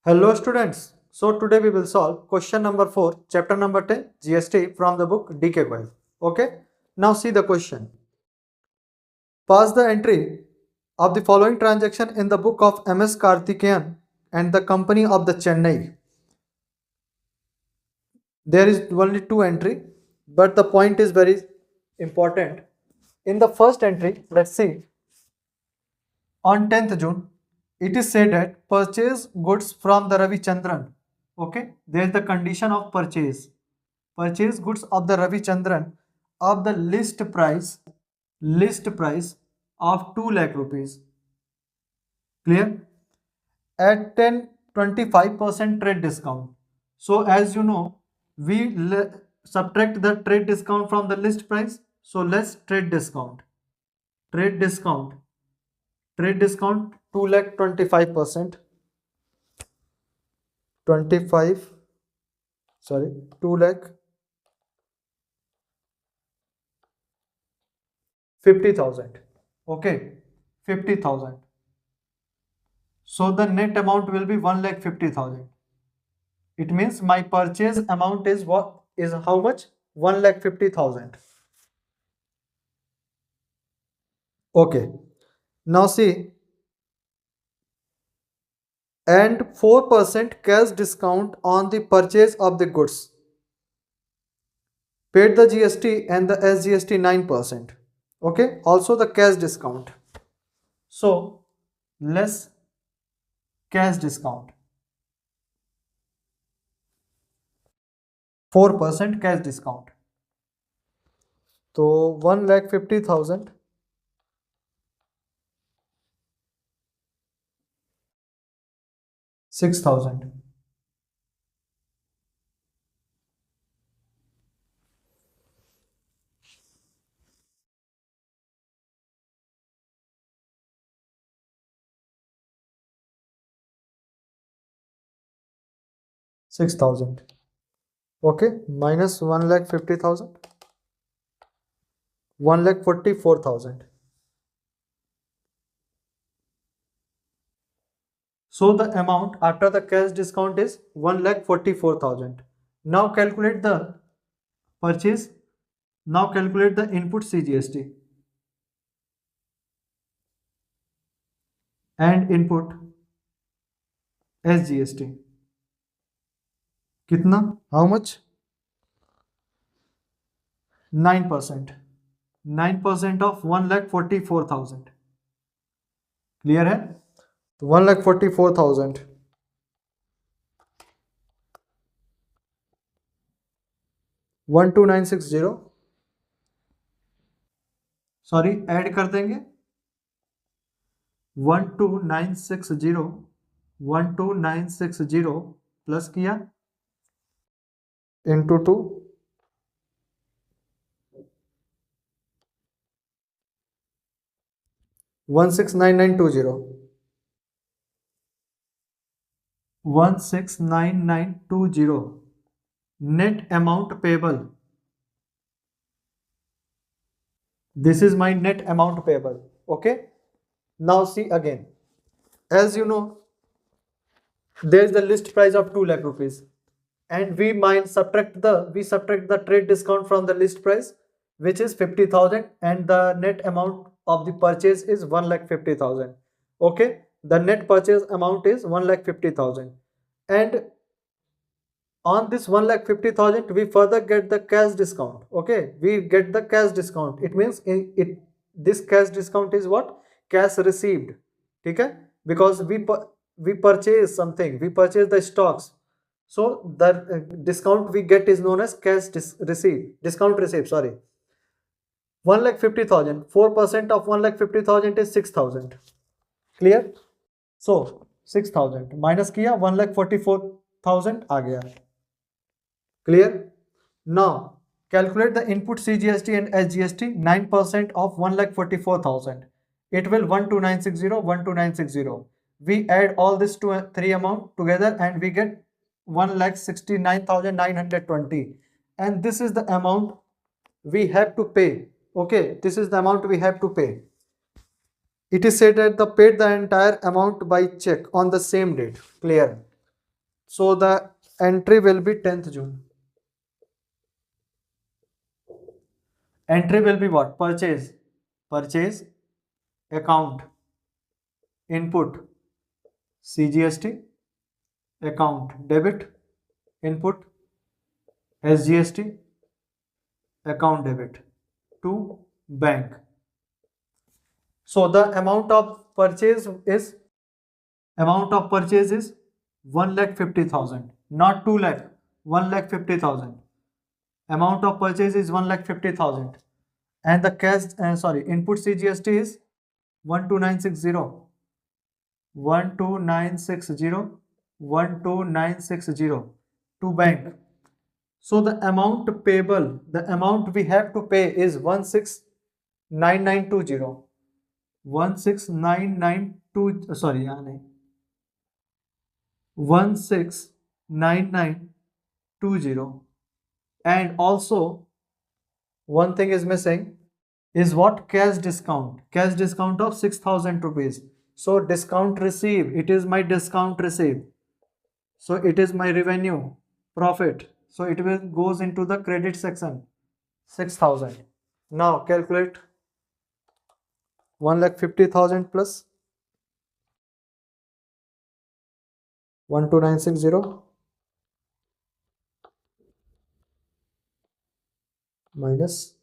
Hello students. So today we will solve question number 4, chapter number 10, GST from the book 𝗤𝗙𝗧𝗏. Okay. Now see the question. Pass the entry of the following transaction in the book of MS 𝗤𝗨𝗘𝗦 and the company of the Chennai. There is only two entry, but the point is very important. In the first entry, let's see. On 10th June, it is said that purchase goods from the Ravichandran. Okay, there is the condition of purchase. Purchase goods of the Ravichandran of the list price of 2 lakh rupees. Clear? At 25% trade discount. So as you know, we subtract the trade discount from the list price. So less trade discount. Trade discount 2 lakh 25%. 2 lakh 50,000. Okay, 50,000. So the net amount will be 1,50,000. It means my purchase amount is what is how much? 1,50,000. Okay. Now see, and 4% cash discount on the purchase of the goods. Paid the GST and the SGST 9%. Okay. Also the cash discount. So less cash discount. 4% cash discount. So 1,50,000. 6,000. Okay, minus 1,50,000. 1,44,000. So the amount after the cash discount is 1,44,000. Now calculate the purchase. Now calculate the input CGST and input SGST. Kitna? How much? 9%. 9% of 1,44,000. Clear hai? 1,44,000. 12960. Sorry add कर देंगे 12960 plus किया into 2 169920 169920 net amount payable. This is my net amount payable. Okay. Now see again. As you know, there is the list price of 2 lakh rupees, and we subtract the trade discount from the list price, which is 50,000, and the net amount of the purchase is 1,50,000. Okay. The net purchase amount is 1,50,000, and on this 1,50,000 we further get the cash discount. Okay, we get the cash discount. It means this cash discount is what? Cash received. Okay, because we purchase something, we purchase the stocks, so the discount we get is known as cash discount received. Sorry, 1,50,000. 4% of 1,50,000 is 6,000. Clear? So 6,000 minus किया 1,44,000 आ गया. Clear? Now calculate the input CGST and SGST. 9% of 1,44,000. It will 12960, 12960. We add all this to three amount together and we get 1,69,920. And this is the amount we have to pay. Okay, this is the amount we have to pay. It is said that paid the entire amount by check on the same date. Clear? So the entry will be 10th June. Entry will be what? Purchase. Purchase account input CGST, account debit input SGST, account debit to bank. So the amount of purchase is 1,50,000, not 2 lakh, 1,50,000. Amount of purchase is 1,50,000, and the cash input CGST is 12960, 12960, 12960 to bank. So the amount payable, the amount we have to pay is 169920. 169920, sorry, 169920. And also one thing is missing is what? Cash discount. Cash discount of 6,000 rupees. So discount received, it is my discount received. So it is my revenue, profit. So it will goes into the credit section, 6,000. Now calculate 1,50,000 plus 12960 minus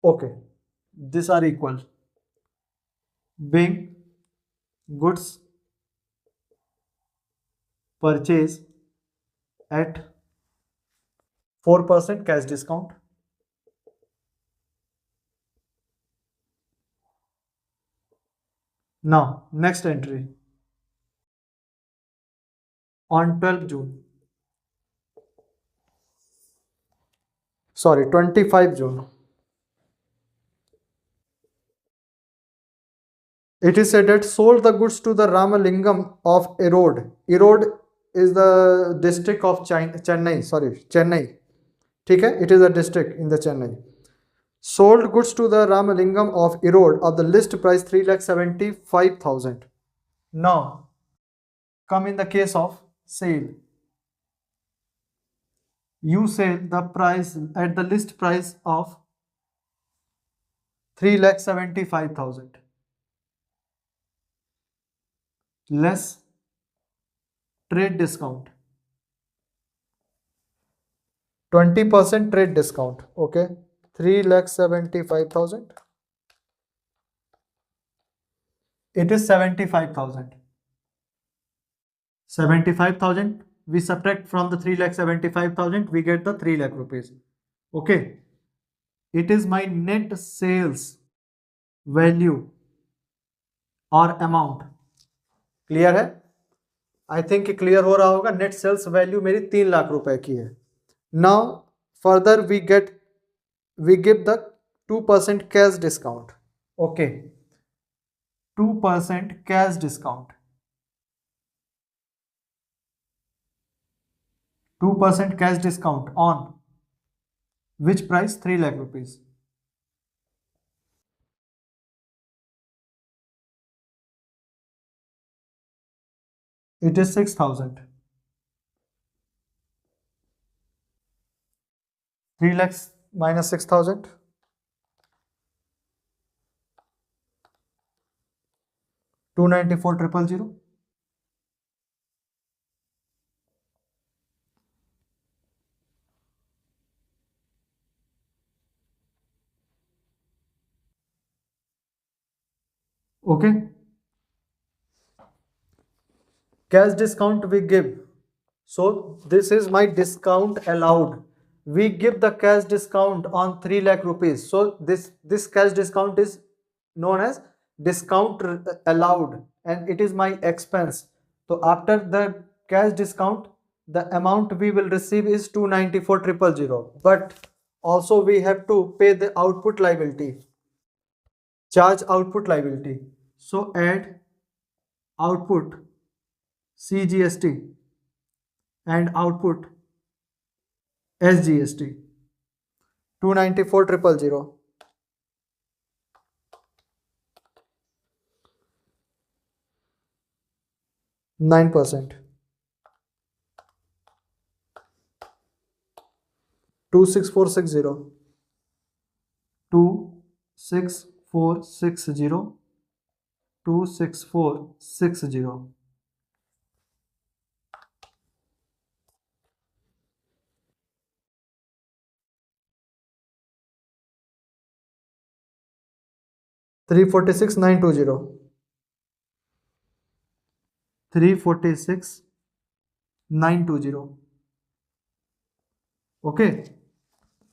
okay, these are equal. Being goods purchase at 4% cash discount. Now next entry on 12th June. Sorry, 25 June. It is said that sold the goods to the Ramalingam of Erode. Erode is the district of Chennai. Sorry, Chennai. Okay, it is a district in the Chennai. Sold goods to the Ramalingam of Erode of the list price 3,75,000. Now, come in the case of sale. You sell the price at the list price of 3,75,000 less trade discount, 20% trade discount. Okay, 3,75,000. It is 75,000. 75,000 we subtract from the 3,75,000, we get the 3 lakh rupees. Okay, it is my net sales value or amount. Clear है? I think clear हो रहा होगा. Net sales value मेरी 3 लाख रुपए की है. Now further we give the 2% cash discount. Okay, 2% cash discount. 2% cash discount on which price? 3 lakh rupees. It is 6,000. 3 lakhs minus 6,000. 294,000. Okay, cash discount we give. So this is my discount allowed. We give the cash discount on 3 lakh rupees. So this cash discount is known as discount allowed, and it is my expense. So after the cash discount, the amount we will receive is 294,000. But also we have to pay the output liability, charge output liability. So add output CGST and output SGST, 294,000. 9%. 26460. 26460. 26460. 346,920. 346,920. Okay.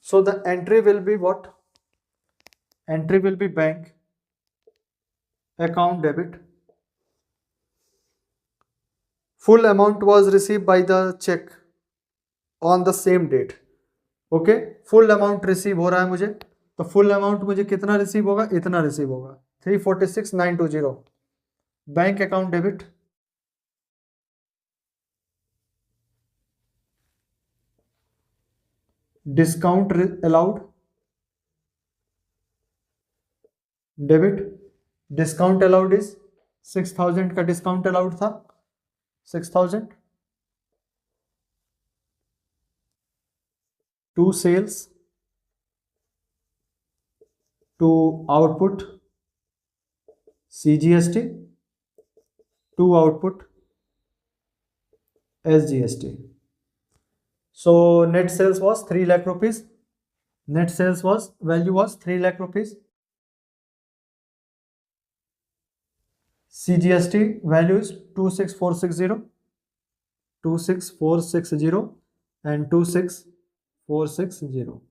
So the entry will be what? Entry will be bank account debit. Full amount was received by the check on the same date. Okay, full amount receive हो रहा है मुझे, तो full amount मुझे कितना receive होगा? इतना receive होगा, 346,920. Bank account debit, discount allowed debit. Discount allowed is 6,000 का डिस्काउंट अलाउड था, 6,000. To sales, to output CGST, to output SGST. So net sales was 3 lakh rupees. Net sales was value was 3 lakh rupees. CGST value is 26460, 26460 and 26460.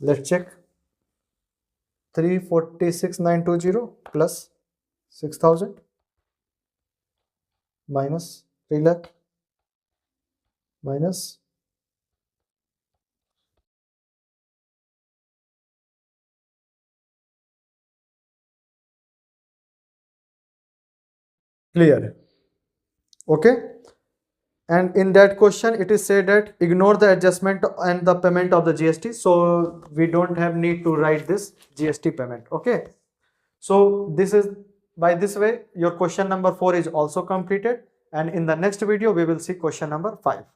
Let's check. 346,920 plus 6,000 minus 3 lakh minus clear. Okay. And in that question it is said that ignore the adjustment and the payment of the GST, so we don't have need to write this GST payment. Okay, so this is, by this way your question number 4 is also completed, and in the next video we will see question number 5.